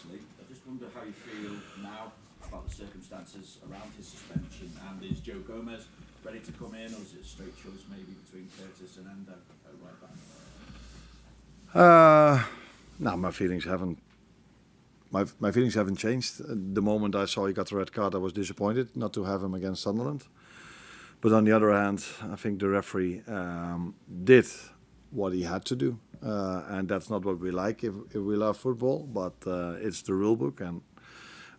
I just wonder how you feel now about the circumstances around his suspension, and is Joe Gomez ready to come in, or is it a straight choice maybe between Curtis and Endo at right back? No, my feelings haven't. My feelings haven't changed. The moment I saw he got the red card, I was disappointed not to have him against Sunderland. But on the other hand, I think the referee did what he had to do, and that's not what we like if we love football. But it's the rule book, and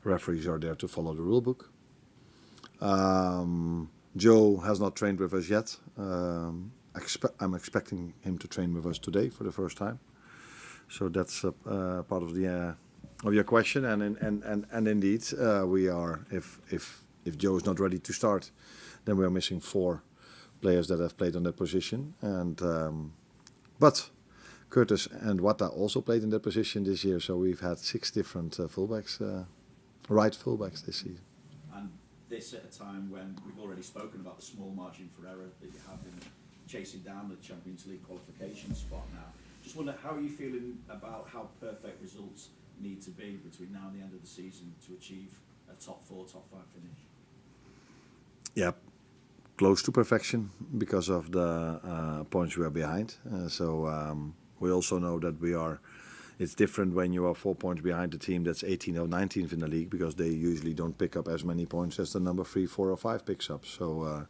referees are there to follow the rule book. Joe has not trained with us yet. I'm expecting him to train with us today for the first time. So that's part of the of your question, and indeed we are. If Joe is not ready to start, then we are missing 4 players that have played on that position. And but Curtis and Wata also played in that position this year. So we've had 6 different fullbacks, right fullbacks this season. And this at a time when we've already spoken about the small margin for error that you have in chasing down the Champions League qualification spot now. Just wonder, how are you feeling about how perfect results need to be between now and the end of the season to achieve a top 4, top 5 finish? Yeah, close to perfection because of the points we are behind. We also know that it's different when you are 4 points behind the team that's 18th or 19th in the league, because they usually don't pick up as many points as the number 3, 4 or 5 picks up. So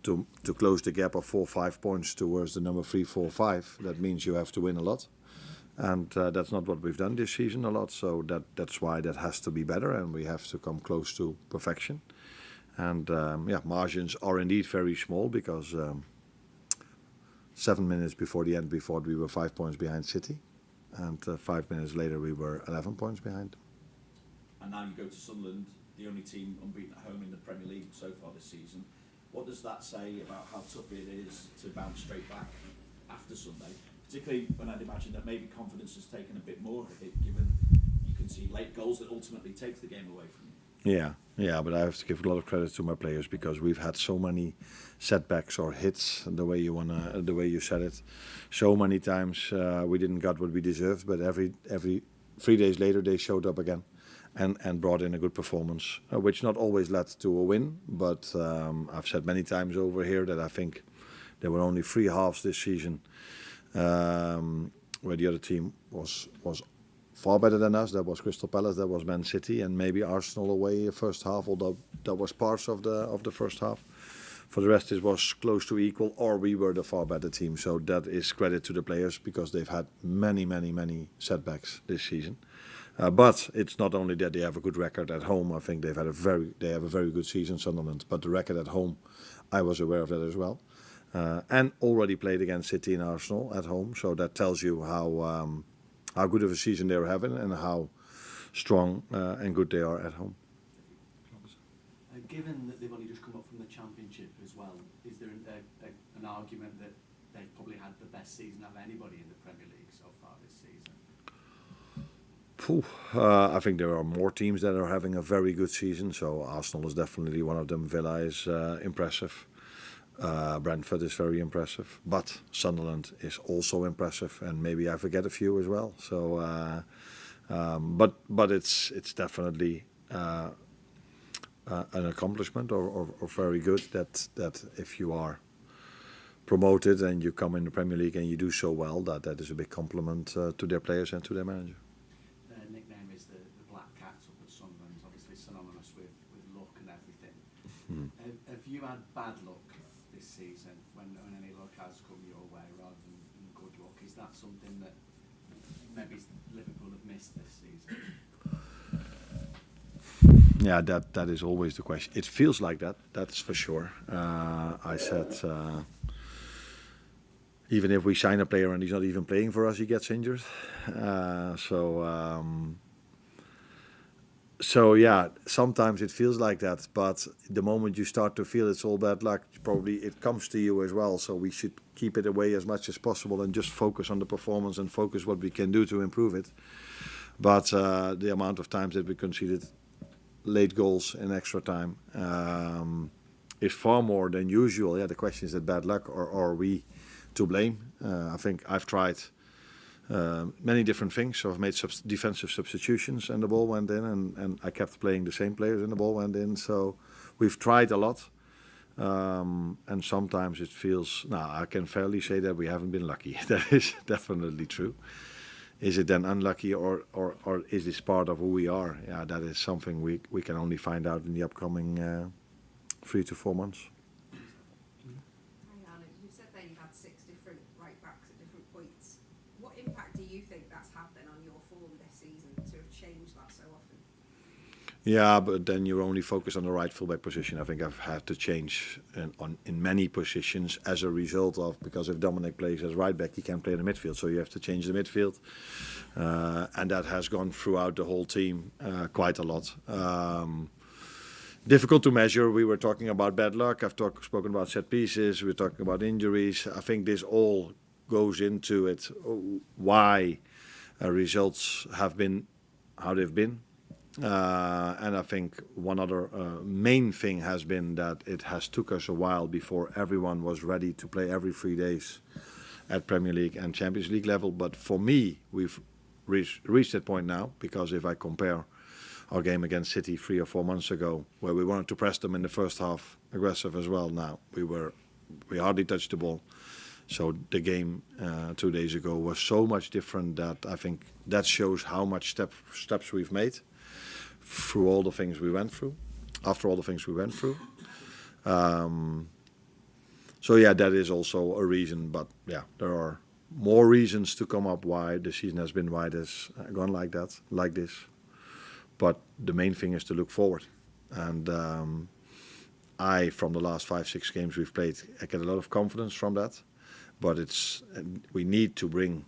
to close the gap of 4 or 5 points towards the number 3, 4, 5, that means you have to win a lot. And that's not what we've done this season a lot. So that's why that has to be better, and we have to come close to perfection. And margins are indeed very small, because 7 minutes before the end we thought we were 5 points behind City, and 5 minutes later we were 11 points behind. And now you go to Sunderland, the only team unbeaten at home in the Premier League so far this season. What does that say about how tough it is to bounce straight back after Sunday? Particularly when I'd imagine that maybe confidence has taken a bit more of a hit, given you can see late goals that ultimately takes the game away from you. Yeah, but I have to give a lot of credit to my players, because we've had so many setbacks or hits, the way you said it. So many times we didn't get what we deserved, but every 3 days later they showed up again and brought in a good performance, which not always led to a win. But I've said many times over here that I think there were only 3 halves this season where the other team was far better than us. That was Crystal Palace, that was Man City, and maybe Arsenal away first half, although that was parts of the first half. For the rest, it was close to equal, or we were the far better team. So that is credit to the players, because they've had many setbacks this season. But it's not only that they have a good record at home. I think they have a very good season, Sunderland. But the record at home, I was aware of that as well. And already played against City and Arsenal at home. So that tells you how good of a season they're having, and how strong and good they are at home. Given that they've only just come up from the Championship as well, is there an argument that they've probably had the best season of anybody in the Premier League so far this season? I think there are more teams that are having a very good season. So Arsenal is definitely one of them. Villa is impressive. Brentford is very impressive, but Sunderland is also impressive, and maybe I forget a few as well. So, but it's definitely an accomplishment or very good that if you are promoted and you come in the Premier League and you do so well, that is a big compliment to their players and to their manager. Their nickname is the Black Cats up at Sunderland, obviously synonymous with luck and everything. Have you had bad luck this season when any luck has come your way rather than good luck? Is that something that maybe Liverpool have missed this season? Yeah, that is always the question. It feels like that, that's for sure. I said, even if we sign a player and he's not even playing for us, he gets injured. So yeah, sometimes it feels like that, but the moment you start to feel it's all bad luck, probably it comes to you as well. So we should keep it away as much as possible and just focus on the performance and focus what we can do to improve it. But the amount of times that we conceded late goals in extra time is far more than usual. Yeah, the question is that bad luck, or are we to blame? I think I've tried many different things. So I've made defensive substitutions, and the ball went in, and I kept playing the same players, and the ball went in. So we've tried a lot, and sometimes it feels. Now I can fairly say that we haven't been lucky. That is definitely true. Is it then unlucky, or is this part of who we are? Yeah, that is something we can only find out in the upcoming 3 to 4 months. You said that you had 6 different right backs at different points. What impact do you think that's had then on your form this season to have changed that so often? Yeah, but then you only focus on the right fullback position. I think I've had to change in many positions as a result of, because if Dominic plays as right back, he can't play in the midfield, so you have to change the midfield, and that has gone throughout the whole team quite a lot. Difficult to measure. We were talking about bad luck. I've spoken about set pieces. We're talking about injuries. I think this all goes into it. Why results have been how they've been. And I think one other main thing has been that it has took us a while before everyone was ready to play every 3 days at Premier League and Champions League level. But for me, we've reached that point now, because if I compare our game against City 3 or 4 months ago, where we wanted to press them in the first half, aggressive as well, now we hardly touched the ball. So the game 2 days ago was so much different that I think that shows how much steps we've made through all the things we went through, after all the things we went through. So yeah, that is also a reason, but yeah, there are more reasons to come up why the season has been, why it has gone like that, like this. But the main thing is to look forward. And from the last 5-6 games we've played, I get a lot of confidence from that. But we need to bring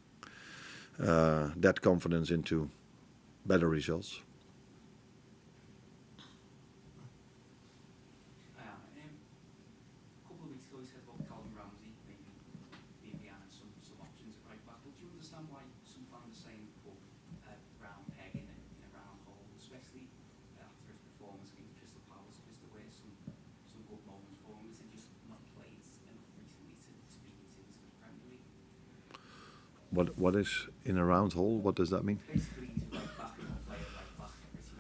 that confidence into better results. What is in a round hole? What does that mean? Basically, he's a right back who can play a right back pretty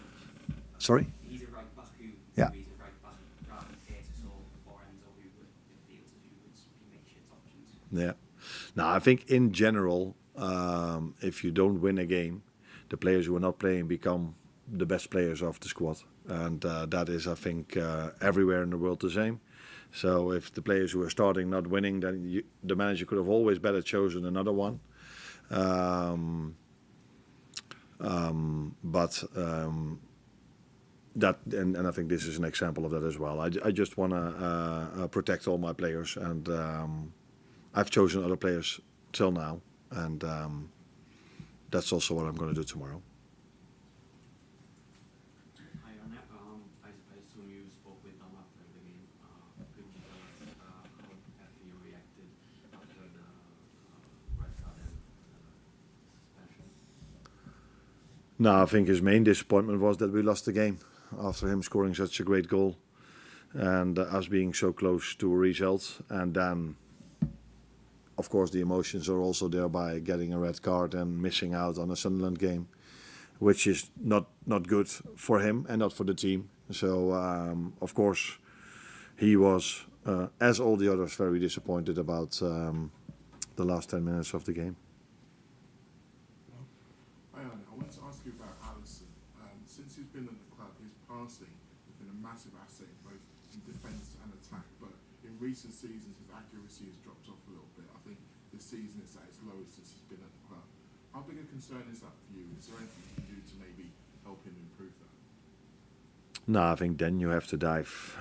much. Sorry? He's a right back who Yeah. is a right back rather than Hayters or Enzo, who would feel to do would be makeshift options. Yeah. Now, I think in general, if you don't win a game, the players who are not playing become the best players of the squad. And that is, I think, everywhere in the world the same. So if the players who are starting not winning, then the manager could have always better chosen another one. That and I think this is an example of that as well. I just want to protect all my players, and I've chosen other players till now, and that's also what I'm going to do tomorrow. Hi, Arne. I assume you spoke with them after the game. Could you tell us how you reacted after the red card and suspension? No, I think his main disappointment was that we lost the game after him scoring such a great goal and us being so close to a result. And then, of course, the emotions are also there by getting a red card and missing out on a Sunderland game, which is not good for him and not for the team. So, of course, he was, as all the others, very disappointed about the last 10 minutes of the game. Hi, Arne. I wanted to ask you about Alisson. Since he's been at the club, his passing has been a massive asset both in defence and attack, but in recent seasons his accuracy has dropped off a little bit. I think this season it's at its lowest since he's been at the club. How big a concern is that for you? Is there anything you can do to maybe help him improve that? No, I think then you have to dive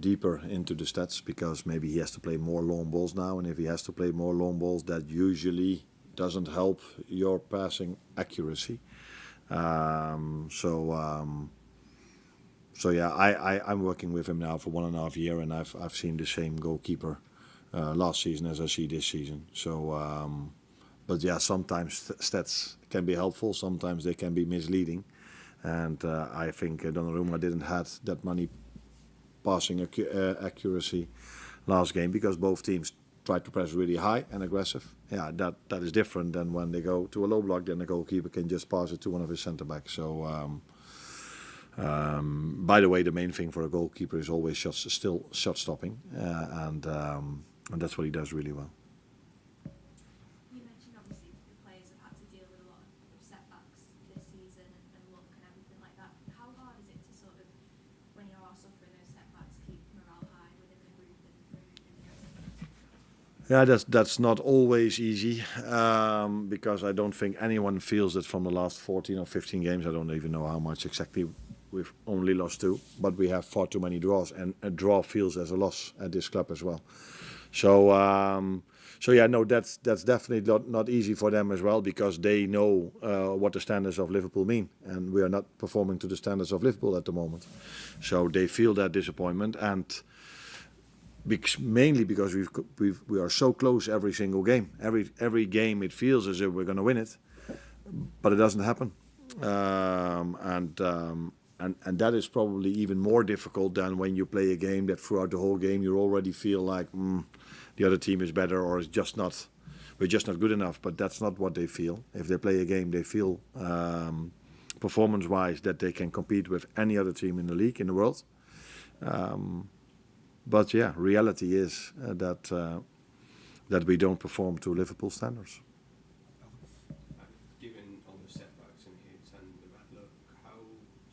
deeper into the stats, because maybe he has to play more long balls now, and if he has to play more long balls, that usually doesn't help your passing accuracy. So yeah, I'm working with him now for 1.5 years, and I've seen the same goalkeeper last season as I see this season. So, but yeah, sometimes stats can be helpful, sometimes they can be misleading, and I think Donnarumma didn't have that many passing accuracy last game, because both teams try to press really high and aggressive. Yeah, that is different than when they go to a low block. Then the goalkeeper can just pass it to one of his centre backs. So, by the way, the main thing for a goalkeeper is always shot stopping, and that's what he does really well. You mentioned obviously the players have had to deal with a lot of setbacks this season and luck and everything like that. How hard is it to sort of, when you are suffering those setbacks, keep morale high within the group and in the dressing room? Yeah, that's not always easy, because I don't think anyone feels it from the last 14 or 15 games. I don't even know how much exactly. We've only lost 2, but we have far too many draws, and a draw feels as a loss at this club as well. So yeah, no, that's definitely not easy for them as well, because they know what the standards of Liverpool mean, and we are not performing to the standards of Liverpool at the moment. So they feel that disappointment, and mainly because we are so close every single game. Every game it feels as if we're going to win it, but it doesn't happen. And that is probably even more difficult than when you play a game that throughout the whole game you already feel like the other team is better, or we're just not good enough. But that's not what they feel. If they play a game, they feel performance-wise that they can compete with any other team in the league, in the world. But yeah, reality is that we don't perform to Liverpool standards. Given all the setbacks and hits and the bad luck, how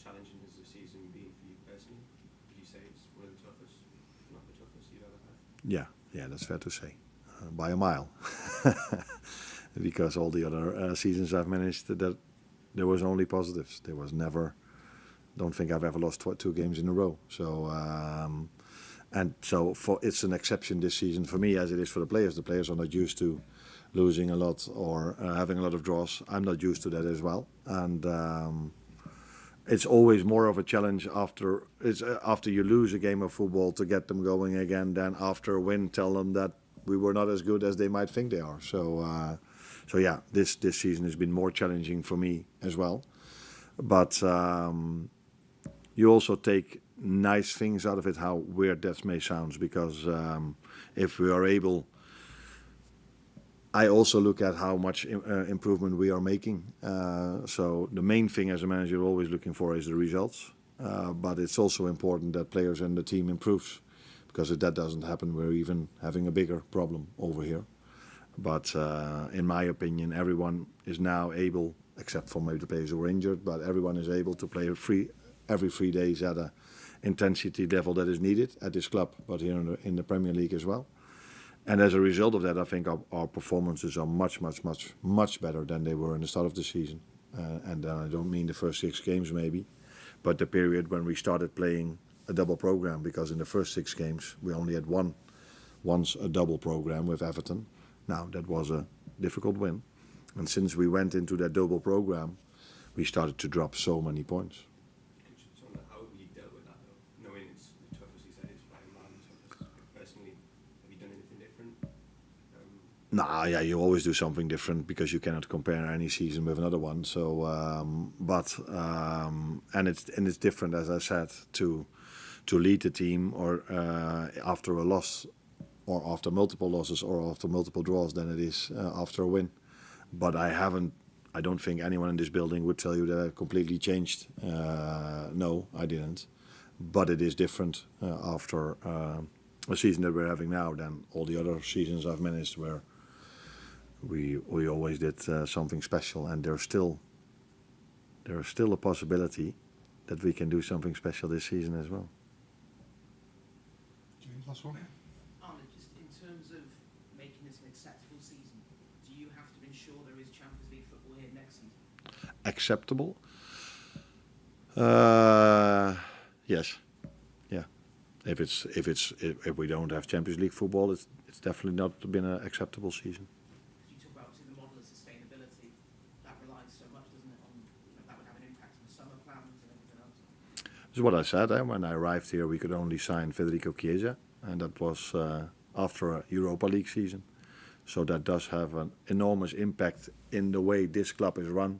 challenging has the season been for you personally? Would you say it's one of the toughest, if not the toughest you've ever had? Yeah, that's fair to say, by a mile. Because all the other seasons I've managed, that there was only positives. There was never. Don't think I've ever lost 2 games in a row. So. And so it's an exception this season for me, as it is for the players. The players are not used to losing a lot or having a lot of draws. I'm not used to that as well. And it's always more of a challenge after you lose a game of football to get them going again than after a win, tell them that we were not as good as they might think they are. So yeah, this season has been more challenging for me as well. But you also take nice things out of it, how weird that may sound, because if we are able, I also look at how much improvement we are making. So the main thing as a manager you're always looking for is the results, but it's also important that players and the team improves, because if that doesn't happen, we're even having a bigger problem over here. But in my opinion, everyone is now able, except for maybe the players who are injured, but everyone is able to play every 3 days at a intensity level that is needed at this club, but here in the Premier League as well. And as a result of that, I think our performances are much better than they were in the start of the season. And I don't mean the first 6 games maybe, but the period when we started playing a double program, because in the first 6 games we only had once a double program with Everton. Now that was a difficult win, and since we went into that double program, we started to drop so many points. How have you dealt with that though? Knowing it's the toughest, you said it's by a mile, the toughest. Personally, have you done anything different? Nah, yeah, you always do something different because you cannot compare any season with another one. So, and it's different, as I said, to lead the team or after a loss, or after multiple losses, or after multiple draws than it is after a win. But I don't think anyone in this building would tell you that I completely changed. No, I didn't. But it is different after a season that we're having now than all the other seasons I've managed, where we always did something special, and there is still a possibility that we can do something special this season as well. James, last one. Arne, just in terms of making this an acceptable season, do you have to ensure there is Champions League football here next season? Acceptable? Yes. Yeah. If we don't have Champions League football, it's definitely not been an acceptable season. You talk about obviously the model of sustainability that relies so much, doesn't it, on that would have an impact on summer plans and everything else. This is what I said. When I arrived here, we could only sign Federico Chiesa, and that was after a Europa League season. So that does have an enormous impact in the way this club is run.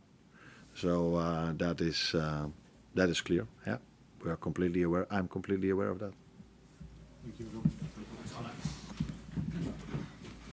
So that is clear. Yeah, we are completely aware. I'm completely aware of that. Thank you, everyone.